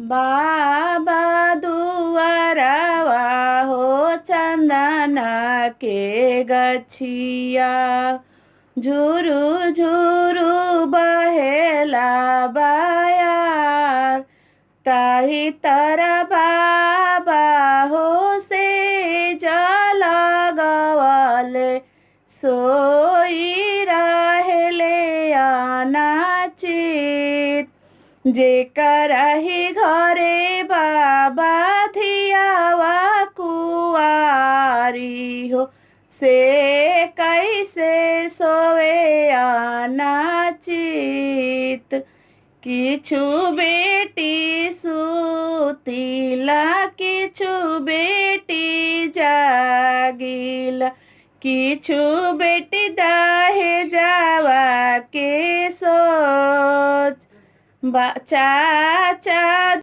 बाबा दुआरवा हो चंदना के गछिया, झुरु झुरु बहेला बायार, ताही तर बाबा हो से जल गवले, सोई रहले अनाचित। जेकरा ही घरे बाबा धियावा कुआरी हो, से कैसे सोवे अनाचित। किछु बेटी सुतिला, किछु बेटी जागिला, किछु बेटी दाहे जावा के सोच। चाचा